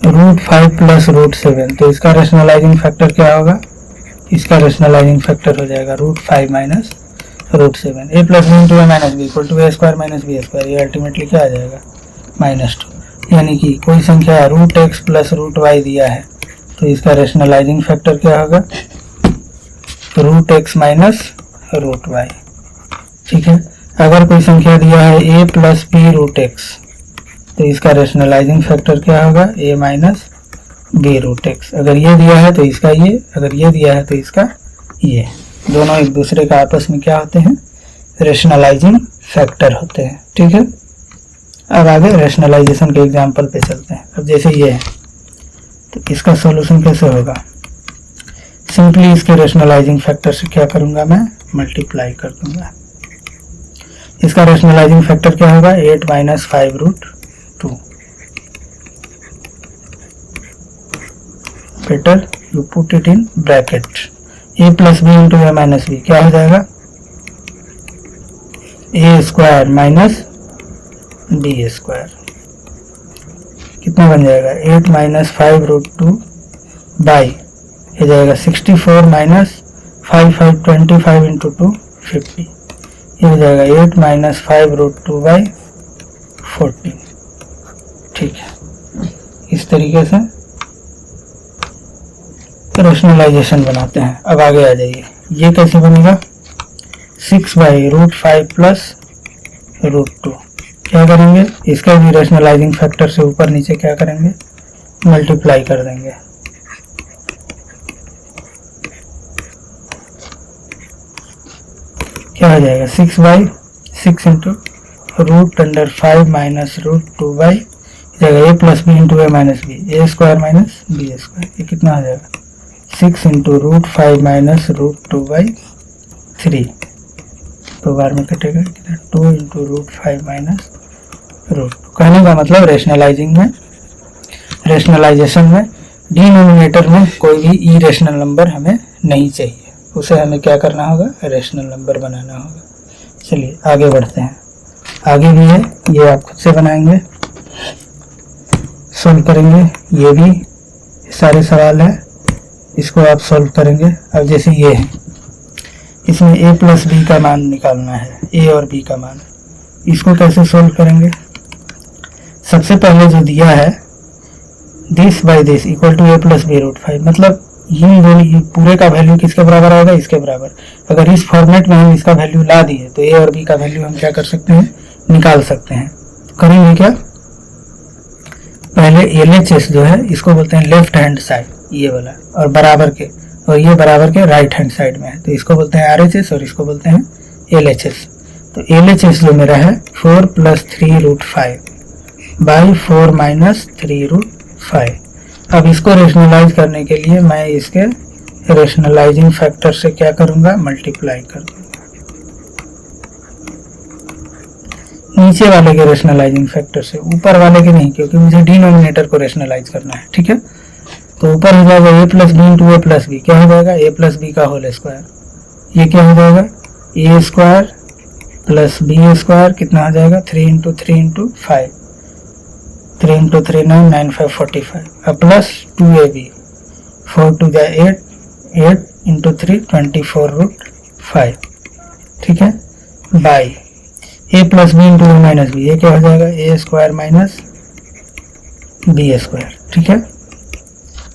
√5 + √7, तो इसका रेशनलाइजिंग फैक्टर क्या होगा, इसका रेशनलाइजिंग फैक्टर हो जाएगा √5 - √7। a + b × a - b = a² - b²। ये अल्टीमेटली क्या आ जाएगा, -2। यानी कि कोई संख्या √x + √y दिया है तो इसका रेशनलाइजिंग फैक्टर क्या होगा, √x - √y, ठीक है। अगर कोई संख्या दिया है a + b √x, तो इसका रेशनलाइजिंग फैक्टर क्या होगा, a - b √x। अगर ये दिया है तो इसका ये, अगर ये दिया है तो इसका ये, दोनों एक दूसरे का आपस में क्या होते हैं, रेशनलाइजिंग फैक्टर होते हैं, ठीक है। अब आगे रेशनलाइजेशन के एग्जाम्पल पे चलते हैं। अब जैसे ये है तो इसका सॉल्यूशन कैसे होगा, सिंपली इसके रेशनलाइजिंग फैक्टर से क्या करूंगा, मैं मल्टीप्लाई कर दूंगा। इसका रेशनलाइजिंग फैक्टर क्या होगा, 8 - 5√2। Better you put it in bracket, a + b × a - b क्या हो जाएगा, a² - b²। कितना बन जाएगा, 8 - 5√2 बाई, ये जाएगा 64 - 5 5 25 × 2 50। ये हो जाएगा 8 - 5√2 14। ठीक है, इस तरीके से रेशनलाइजेशन बनाते हैं। अब आगे आ जाइए, ये कैसे बनेगा, 6/√5 प्लस √2। क्या करेंगे, इसका भी रेशनलाइजिंग फैक्टर से ऊपर नीचे क्या करेंगे, मल्टीप्लाई कर देंगे। क्या हो जाएगा, 6/6 इंटू √5 माइनस √2 जाएगा a plus B into A minus B, A square minus B square. ये कितना हो जाएगा, 6 इंटू √5 माइनस √2/3। दो बार में कटेगा, 2 इंटू √5 माइनस √2। कहने का मतलब रेशनलाइजेशन में डिनोमिनेटर में कोई भी इरेशनल नंबर हमें नहीं चाहिए, उसे हमें क्या करना होगा, रेशनल नंबर बनाना होगा। चलिए आगे बढ़ते हैं, आगे भी है, ये आप खुद से बनाएंगे, सोल्व करेंगे। ये भी सारे सवाल है, इसको आप सोल्व करेंगे। अब जैसे ये है, इसमें a प्लस बी का मान निकालना है, a और b का मान, इसको कैसे सोल्व करेंगे। सबसे पहले जो दिया है this by this equal to a plus B √5, मतलब इन दोनों पूरे का वैल्यू किसके बराबर आएगा, इसके बराबर। अगर इस फॉर्मेट में हम इसका वैल्यू ला दिए तो a और b का वैल्यू हम क्या कर सकते हैं, निकाल सकते हैं। करेंगे क्या, पहले LHS जो है इसको बोलते हैं लेफ्ट हैंड साइड, ये वाला, और बराबर के, और ये बराबर के राइट हैंड साइड में है, तो इसको बोलते हैं RHS और इसको बोलते हैं LHS। तो LHS जो मेरा है 4 प्लस 3√5 बाई 4 माइनस 3√5। अब इसको रेशनलाइज करने के लिए मैं इसके रेशनलाइजिंग फैक्टर से क्या करूंगा, मल्टीप्लाई कर दूंगा, नीचे वाले के रेशनलाइजिंग फैक्टर से, ऊपर वाले के नहीं, क्योंकि मुझे डिनोमिनेटर को रेशनलाइज करना है। ठीक है, तो ऊपर हो जाएगा a plus B into A plus B, क्या हो जाएगा, a प्लस बी का होल स्क्वायर। ये क्या हो जाएगा, a square plus b square, कितना हो जाएगा, 3 इंटू 3 इंटू 5, 3 इंटू 3 9, 9 5 45। अब प्लस 2ab, 4 2 जा 8, 8 इंटू 3 24√5। ठीक है, by a plus B into A minus B, ये क्या हो जाएगा, a square minus b square. ठीक है,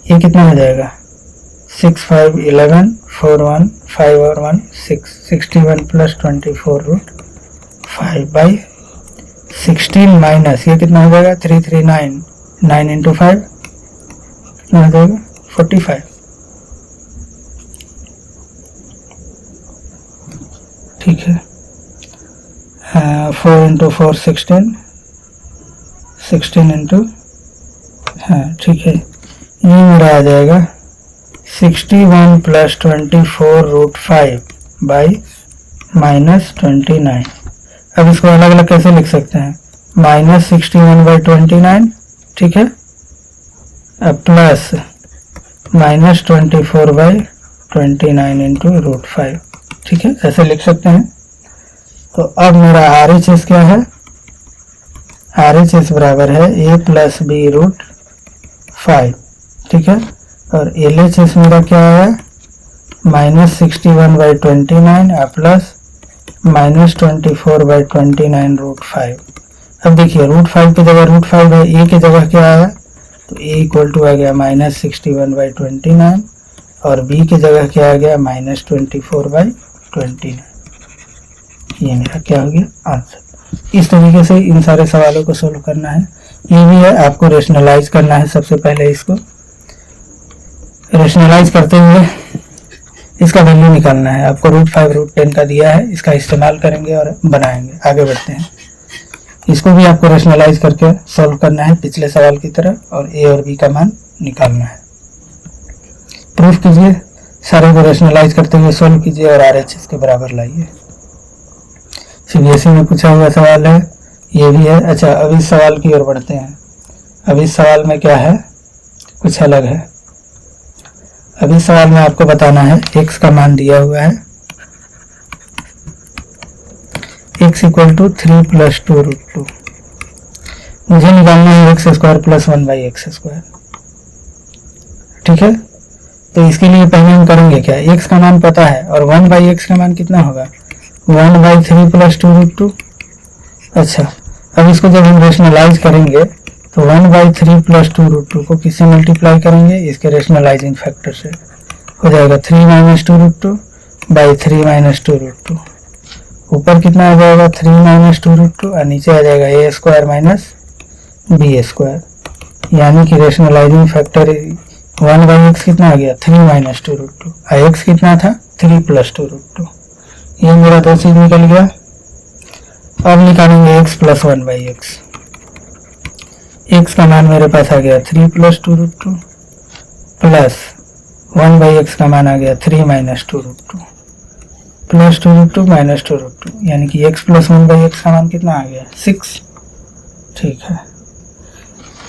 ये कितना हो जाएगा, 6 5 11 4 1 5 और 1 6, 61 प्लस 24√5 बाई 16 माइनस, ये कितना हो जाएगा, 3 3 9, 9 इंटू 5 कितना हो जाएगा, 45। ठीक है, 4 इंटू 4 16, 16 इंटू, हाँ ठीक है, ये मेरा आ जाएगा 61 प्लस 24√5 बाई माइनस 29। अब इसको अलग अलग कैसे लिख सकते हैं, माइनस 61/29। ठीक है, अब प्लस माइनस 24/29 इंटू √5। ठीक है, ऐसे लिख सकते हैं। तो अब मेरा RHS क्या है, RHS बराबर है a प्लस बी √5। ठीक है, और LHS मेरा क्या है, माइनस 61/29 प्लस माइनस 24/29 √5। अब देखिए √5 की जगह √5 है, a की जगह क्या आया, तो a इक्वल टू आ गया माइनस 61/29 और b की जगह क्या आ गया, माइनस 24/29। ये मेरा क्या हो गया, आंसर। इस तरीके से इन सारे सवालों को सोल्व करना है। ये भी है, आपको रेशनलाइज करना है। सबसे पहले इसको रेशनलाइज करते हुए इसका वैल्यू निकालना है। आपको √5 √10 का दिया है, इसका इस्तेमाल करेंगे और बनाएंगे। आगे बढ़ते हैं, इसको भी आपको रेशनलाइज करके सोल्व करना है पिछले सवाल की तरह, और a और b का मान निकालना है। प्रूफ कीजिए, सारे को रेशनलाइज करते हुए सोल्व कीजिए और RHS के बराबर लाइए। CBSE में पूछा हुआ सवाल है, ये भी है। अच्छा, अब इस सवाल की ओर बढ़ते हैं। अब इस सवाल में क्या है, कुछ अलग है। अब इस सवाल में आपको बताना है x का मान दिया हुआ है, x इक्वल टू 3 प्लस 2√2। मुझे निकालना है x स्क्वायर प्लस 1/x²। ठीक है, तो इसके लिए पहले हम करेंगे क्या, x का मान पता है और 1/x का मान कितना होगा, 1/3 प्लस 2√2। अच्छा, अब इसको जब हम रेशनलाइज करेंगे तो 1/3 प्लस 2√2 को किससे मल्टीप्लाई करेंगे, इसके रेशनलाइजिंग फैक्टर से, हो जाएगा 3 माइनस 2√2 बाई 3 माइनस 2√2। ऊपर कितना आ जाएगा 3 माइनस 2√2 और नीचे आ जाएगा ए स्क्वायर माइनस बी स्क्वायर, यानी कि रेशनलाइजिंग फैक्टर 1/x कितना आ गया 3 माइनस 2√2 और x कितना था 3 प्लस 2√2। ये मेरा दो चीज निकल गया। अब निकालेंगे x प्लस 1/x। x का मान मेरे पास आ गया 3 प्लस 2√2 प्लस 1/x का मान आ गया 3 माइनस 2√2 प्लस 2√2 माइनस 2√2, यानी कि x प्लस 1/x का मान कितना आ गया 6। ठीक है,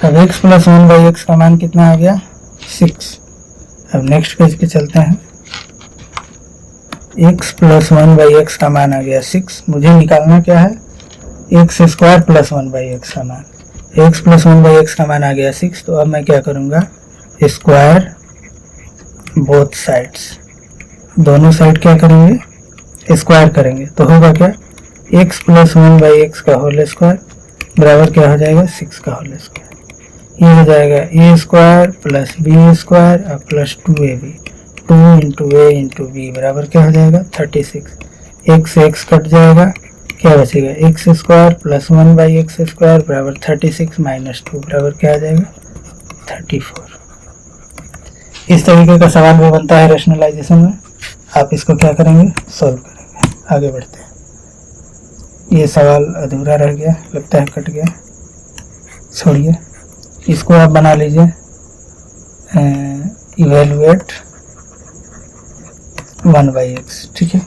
अब x प्लस 1/x का मान कितना आ गया 6। अब नेक्स्ट पेज पे चलते हैं। x प्लस 1/x का मान आ गया 6। मुझे निकालना क्या है x स्क्वायर प्लस 1/x का मान। x प्लस 1/x का मान आ गया 6, तो अब मैं क्या करूँगा स्क्वायर बोथ साइड्स, दोनों साइड क्या करेंगे स्क्वायर करेंगे, तो होगा क्या x प्लस 1/x का होल स्क्वायर बराबर क्या हो जाएगा 6 का होल स्क्वायर। ये हो जाएगा a square plus b square और प्लस 2ab, 2 इंटू ए इंटू बी बराबर क्या हो जाएगा 36। x से x कट जाएगा, क्या बचेगा x square plus 1/x square बराबर 36 माइनस 2 बराबर क्या आ जाएगा 34। इस तरीके का सवाल भी बनता है रेशनलाइजेशन में। आप इसको क्या करेंगे सॉल्व करेंगे। आगे बढ़ते हैं। ये सवाल अधूरा रह गया, लगता है कट गया, छोड़िए इसको आप बना लीजिए इवेलुएट 1/x। ठीक है,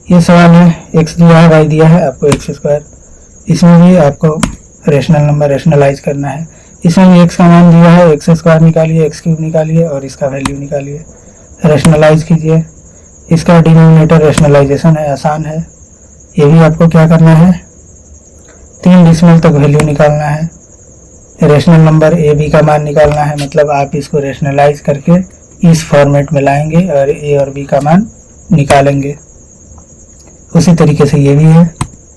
ये सवाल है x दिया है y दिया है आपको x स्क्वायर, इसमें भी आपको रेशनल नंबर रेशनलाइज करना है। इसमें भी x का मान दिया है, x स्क्वायर निकालिए, x क्यूब निकालिए और इसका वैल्यू निकालिए, रेशनलाइज कीजिए। इसका डिनोमिनेटर रेशनलाइजेशन है, आसान है। ये भी आपको क्या करना है 3 डिसिमल तक वैल्यू निकालना है, रेशनल नंबर ए बी का मान निकालना है। मतलब आप इसको रेशनलाइज करके इस फॉर्मेट में लाएंगे और ए और बी का मान निकालेंगे। उसी तरीके से ये भी है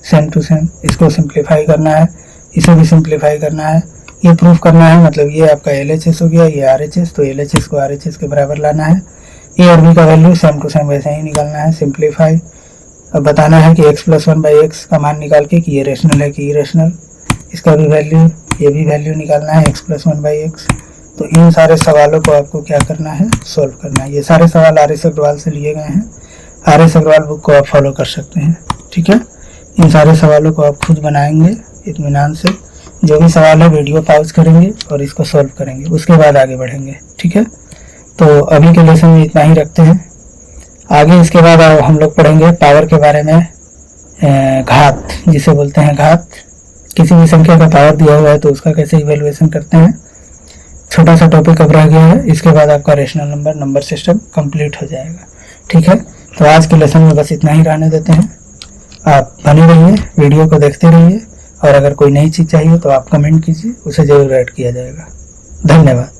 सेम टू सेम, इसको सिंप्लीफाई करना है, इसे भी सिंप्लीफाई करना है, ये प्रूफ करना है। मतलब ये आपका LHS हो गया, ये RHS, तो LHS को RHS के बराबर लाना है। ए और बी का वैल्यू सेम टू सेम वैसे ही निकालना है, सिंप्लीफाई। अब बताना है कि x प्लस 1/x का मान निकाल के कि ये रेशनल है कि इरेशनल, इसका भी वैल्यू, ये भी वैल्यू निकालना है x प्लस 1/x। तो इन सारे सवालों को आपको क्या करना है सॉल्व करना है। ये सारे सवाल RS अग्रवाल से लिए गए हैं, RS अग्रवाल बुक को आप फॉलो कर सकते हैं। ठीक है, इन सारे सवालों को आप खुद बनाएंगे इत्मीनान से। जो भी सवाल है वीडियो पॉज करेंगे और इसको सॉल्व करेंगे, उसके बाद आगे बढ़ेंगे। ठीक है, तो अभी के लेसन में इतना ही रखते हैं। आगे इसके बाद हम लोग पढ़ेंगे पावर के बारे में, घात जिसे बोलते हैं घात। किसी भी संख्या का पावर दिया हुआ है तो उसका कैसे इवेल्युएशन करते हैं, छोटा सा टॉपिक अब रह गया है। इसके बाद आपका रेशनल नंबर सिस्टम कंप्लीट हो जाएगा। ठीक है, तो आज के लेसन में बस इतना ही रहने देते हैं। आप बने रहिए, वीडियो को देखते रहिए और अगर कोई नई चीज़ चाहिए तो आप कमेंट कीजिए, उसे जरूर ऐड किया जाएगा। धन्यवाद।